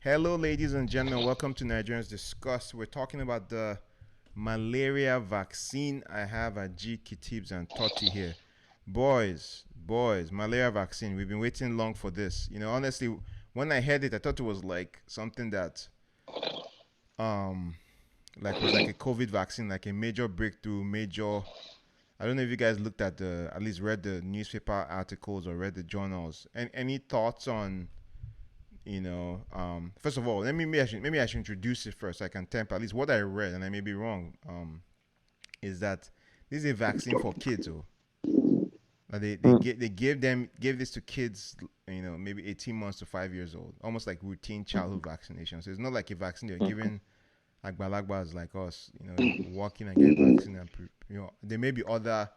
Hello, ladies and gentlemen. Welcome to Nigerians Discuss. We're talking about the malaria vaccine. I have G, Kitibs, and Totti here. Boys, malaria vaccine. We've been waiting long for this. Honestly, when I heard it, I thought it was like something that, was like a COVID vaccine, like a major breakthrough, major. I don't know if you guys looked at at least read the newspaper articles or read the journals. And any thoughts on first of all, maybe I should introduce it first so I can temper at least what I read, and I may be wrong. Is that this is a vaccine for kids? They gave this to kids, maybe 18 months to 5 years old, almost like routine childhood vaccination. So it's not like a vaccine they're giving agbalagba's like us, walking and get vaccine, and there may be other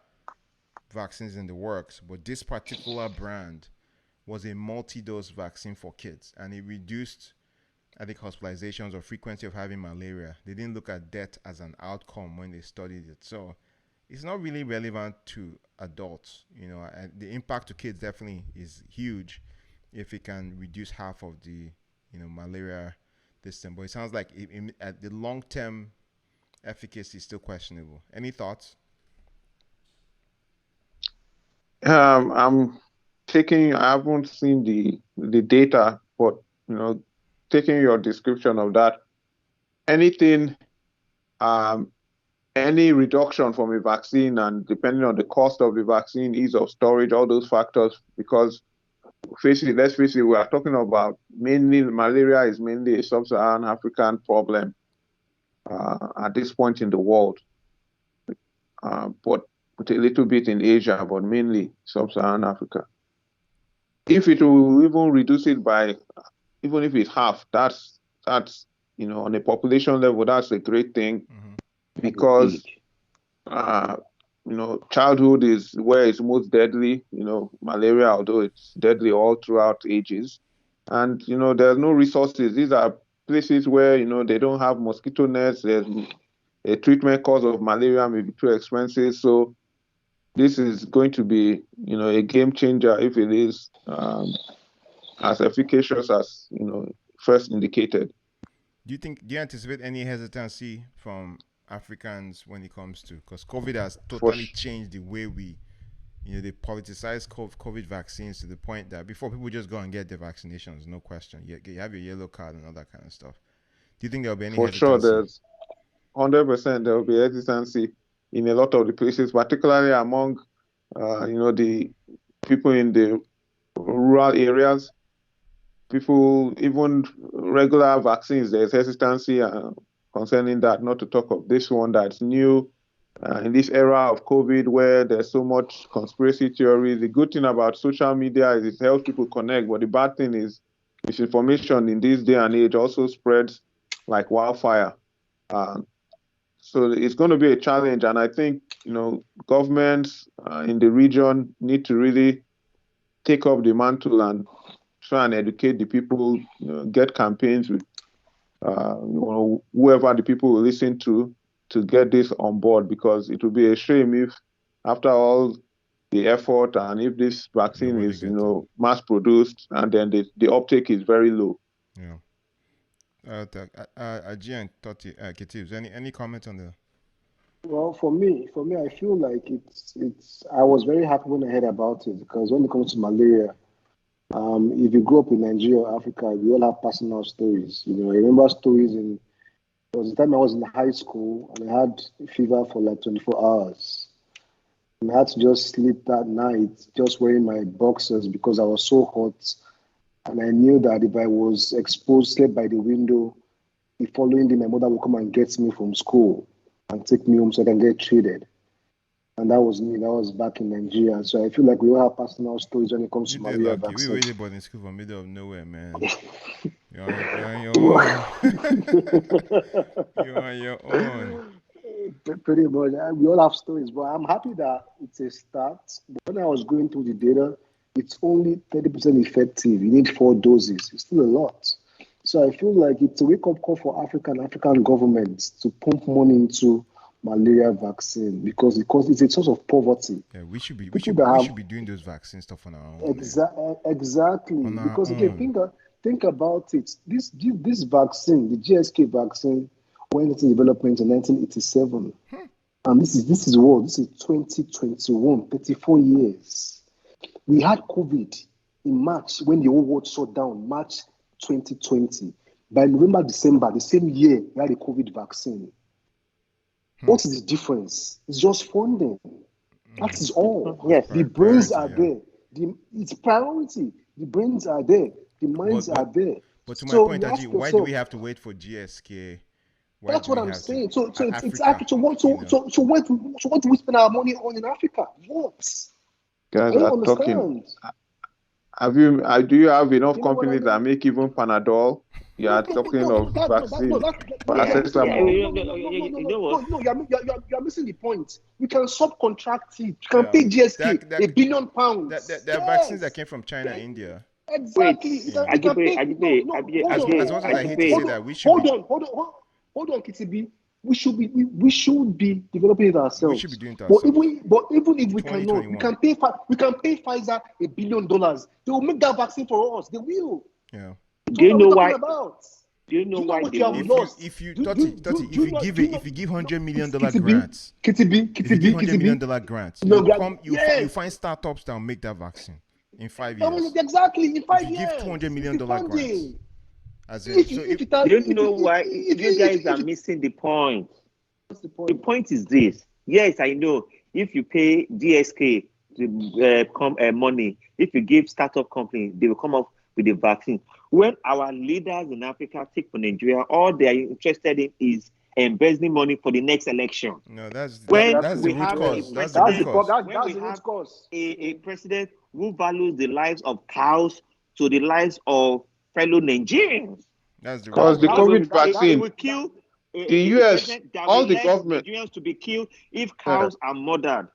vaccines in the works, but this particular brand was a multi-dose vaccine for kids, and it reduced, I think, hospitalizations or frequency of having malaria. They didn't look at death as an outcome when they studied it. So it's not really relevant to adults, and the impact to kids definitely is huge if it can reduce half of the, malaria thing. But it sounds like at the long-term efficacy is still questionable. Any thoughts? I'm I haven't seen the data, but taking your description of that, anything, any reduction from a vaccine, and depending on the cost of the vaccine, ease of storage, all those factors, because let's face it, we are talking about malaria is mainly a sub-Saharan African problem at this point in the world, but a little bit in Asia, but mainly sub-Saharan Africa. If it will even reduce it by, even if it's half, that's on a population level, that's a great thing, because childhood is where it's most deadly. Malaria, although it's deadly all throughout ages, and there's no resources. These are places where they don't have mosquito nets. There's a treatment cost of malaria may be too expensive, so this is going to be, a game changer if it is as efficacious as, first indicated. Do you anticipate any hesitancy from Africans when it comes to, because COVID has totally changed the way they politicize COVID vaccines to the point that before people just go and get their vaccinations, no question. You have your yellow card and all that kind of stuff. Do you think there'll be any hesitancy? For sure, there's 100% there will be hesitancy in a lot of the places, particularly among, the people in the rural areas. People, even regular vaccines, there's hesitancy concerning that, not to talk of this one that's new in this era of COVID where there's so much conspiracy theory. The good thing about social media is it helps people connect, but the bad thing is misinformation in this day and age also spreads like wildfire. So it's going to be a challenge, and I think governments in the region need to really take up the mantle and try and educate the people, get campaigns with whoever the people will listen to get this on board, because it would be a shame if, after all the effort, and if this vaccine is mass produced and then the uptake is very low. Yeah. G and Totti, Kitibs, any comment on that? Well, for me, I feel like it's. I was very happy when I heard about it, because when it comes to malaria, if you grew up in Nigeria or Africa, we all have personal stories. I remember stories there was a time I was in high school and I had fever for like 24 hours. And I had to just sleep that night, just wearing my boxers because I was so hot. And I knew that if I was exposed, slept by the window, the following day my mother would come and get me from school and take me home so I can get treated. And that was me. That was back in Nigeria. So I feel like we all have personal stories when it comes to malaria vaccine. We waited boarding school from middle of nowhere, man. You're on your own. You're on your own. Pretty much. We all have stories, but I'm happy that it's a start. But when I was going through the data, it's only 30% effective. You need 4 doses. It's still a lot. So I feel like it's a wake-up call for African governments to pump money into malaria vaccine because it's a source of poverty. Yeah, we should be doing those vaccine stuff on our own. Exactly. Because again, think about it. This vaccine, the GSK vaccine, went into development in 1987. And this is 2021, 34 years. We had COVID in March when the whole world shut down, March 2020. By November, December, the same year, we had a COVID vaccine. What is the difference? It's just funding. That is all. Yes. The brains are there. It's priority. The brains are there. The minds are there. But to my point, Aji, why do we have to wait for GSK? That's what I'm saying. So it's Africa. So what do we spend our money on in Africa? What? Guys are talking. Do you have enough companies that make even Panadol? You are talking of vaccine. No, you're missing the point. We can subcontract it. You can pay GSK £1 billion. There are vaccines that came from China, India. Exactly. As much as I hate to say that, we should hold on, Kitibi. We should be developing it ourselves. We should be doing it ourselves. But even if we cannot, we can pay Pfizer $1 billion. They will make that vaccine for us. They will. Yeah. Do you know why? Do you know why? If you give $100 million grants, $100 million grants, you find startups that will make that vaccine in 5 years. Exactly, in 5 years. You give $200 million grants. Do you know why you guys are missing the point? What's the point? The point is this. Yes, I know. If you pay DSK money, if you give startup companies, they will come up with the vaccine. When our leaders in Africa take for Nigeria, all they are interested in is embezzling money for the next election. No, that's the root cause. A president who values the lives of cows to the lives of fellow Nigerians. That's the because the COVID vaccine will kill the US, all the government Nigerians to be killed if cows are murdered.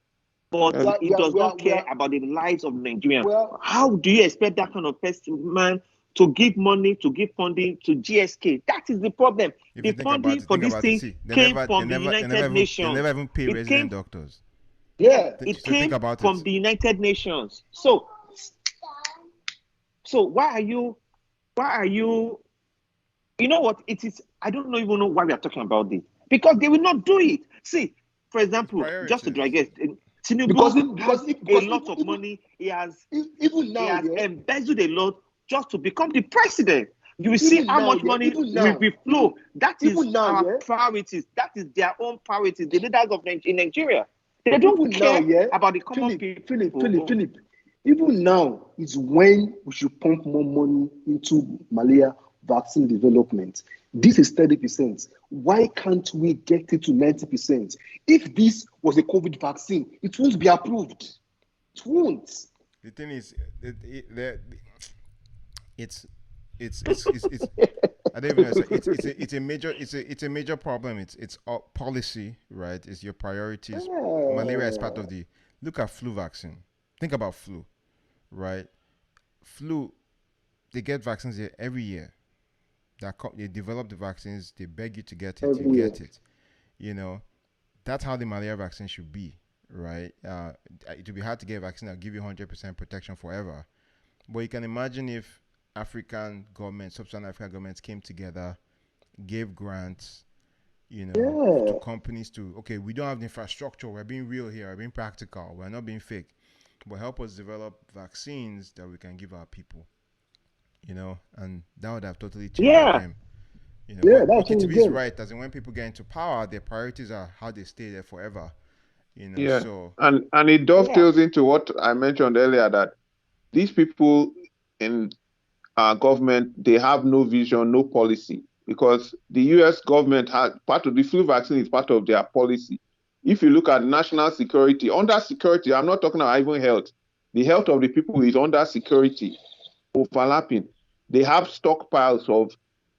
But it does not care about the lives of Nigerians. How do you expect that kind of man to give money, to give funding to GSK? That is the problem. The funding for this thing came from the United Nations. They never even pay resident doctors. Yeah, it came from the United Nations. So why are you? You know what? It is. I don't even know why we are talking about this, because they will not do it. See, for example, just to drag it. Tinubu has a lot of money. He has embezzled a lot just to become the president. You will see how much money will be flow. That is our priorities. That is their own priorities. The leaders of Nigeria, they don't care about the common people. Philip. Even now is when we should pump more money into malaria vaccine development. This is 30%. Why can't we get it to 90%? If this was a COVID vaccine, it won't be approved. It won't. The thing is, it's I don't even know. It's a major problem. It's policy, right? It's your priorities. Malaria is part of the. Look at flu vaccine. Think about flu, right? Flu, they get vaccines here every year. They develop the vaccines. They beg you to get it. You get it. You know, that's how the malaria vaccine should be, right? It would be hard to get a vaccine that'll give you 100% protection forever. But you can imagine if African governments, sub-Saharan African governments came together, gave grants, to companies okay, we don't have the infrastructure. We're being real here. We're being practical. We're not being fake. But help us develop vaccines that we can give our people. And that would have totally changed them. But Kitibi's right, as in when people get into power, their priorities are how they stay there forever. So and it dovetails into what I mentioned earlier, that these people in our government, they have no vision, no policy, because the US government has part of the flu vaccine is part of their policy. If you look at national security, under security, I'm not talking about even health. The health of the people is under security, overlapping. They have stockpiles of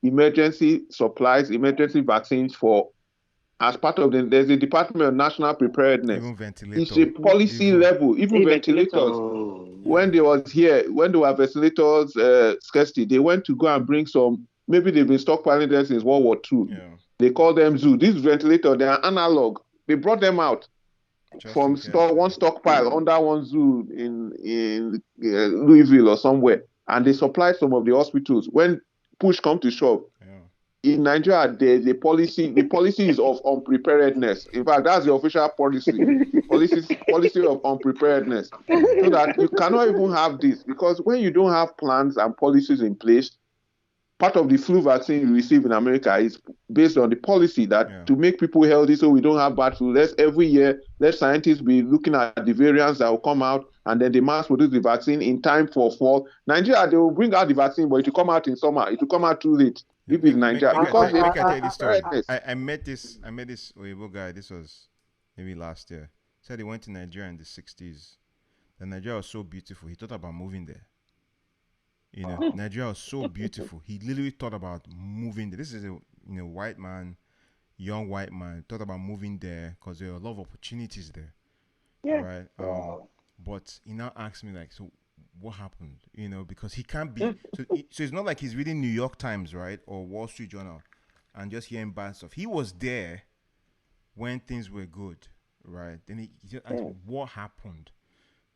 emergency supplies, emergency vaccines as part of there's a Department of National Preparedness. It's a policy level, even ventilators. When they were ventilators scarcity, they went to go and bring some, maybe they've been stockpiling them since World War II. Yeah. They call them zoo. These ventilators, they are analog. They brought them out from one stockpile under one zoo in Louisville or somewhere, and they supplied some of the hospitals. When push come to shove, in Nigeria, the policy is of unpreparedness. In fact, that's the official policy of unpreparedness. So that you cannot even have this, because when you don't have plans and policies in place, part of the flu vaccine you receive in America is based on the policy that to make people healthy so we don't have bad flu. Every year, let scientists be looking at the variants that will come out, and then they mass produce the vaccine in time for fall. Nigeria, they will bring out the vaccine, but it will come out in summer. It will come out too late. If it's Nigeria, because I tell you this story. I met this Oyibo guy. This was maybe last year. He said he went to Nigeria in the 60s. And Nigeria was so beautiful. He thought about moving there. You know, Nigeria was so beautiful. He literally thought about moving there. This is a white man, young white man, thought about moving there because there are a lot of opportunities there. Yeah. Right. But he now asked me like, so what happened? You know, because he can't be. So it's not like he's reading New York Times, right, or Wall Street Journal, and just hearing bad stuff. He was there when things were good, right? Then he just asked me, what happened?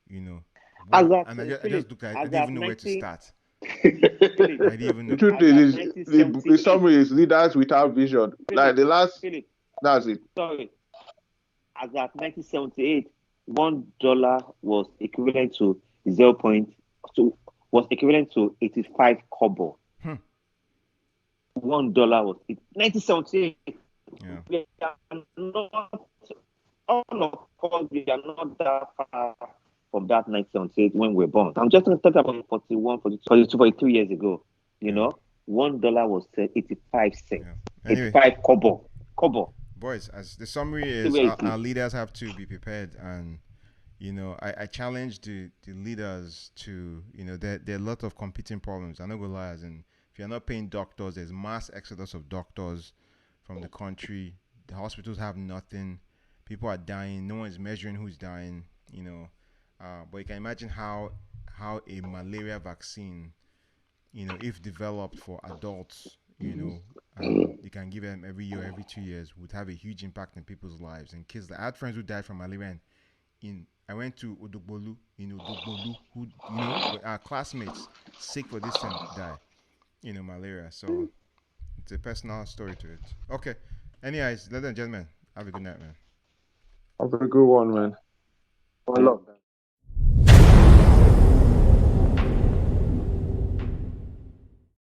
You know, I just looked at it. I didn't even know where to start. I didn't even know. The summary is leaders without vision. Like the last, that's it. Sorry. As at 1978, $1 was equivalent to 85 kobo. $1 was 1978. Yeah. All of us, we are not that far from that 1978 when we were born. I'm just going to talk about 41, 42, 43 years ago. You know, $1 was 85 cents. Yeah. Anyway, 85 kobo. Boys, as the summary is, our leaders have to be prepared. And, you know, I challenge the leaders to, you know, there are a lot of competing problems. I'm not going to lie. And if you're not paying doctors, there's mass exodus of doctors from the country. The hospitals have nothing. People are dying. No one's measuring who's dying, you know. But you can imagine how a malaria vaccine, you know, if developed for adults, you know, and you can give them every year, every 2 years, would have a huge impact in people's lives. And kids, I had friends who died from malaria. I went to Odogbolu, who, you know, our classmates sick for this thing die, you know, malaria. So it's a personal story to it. Okay. Anyways, ladies and gentlemen, have a good night, man. Have a good one, man. I love that.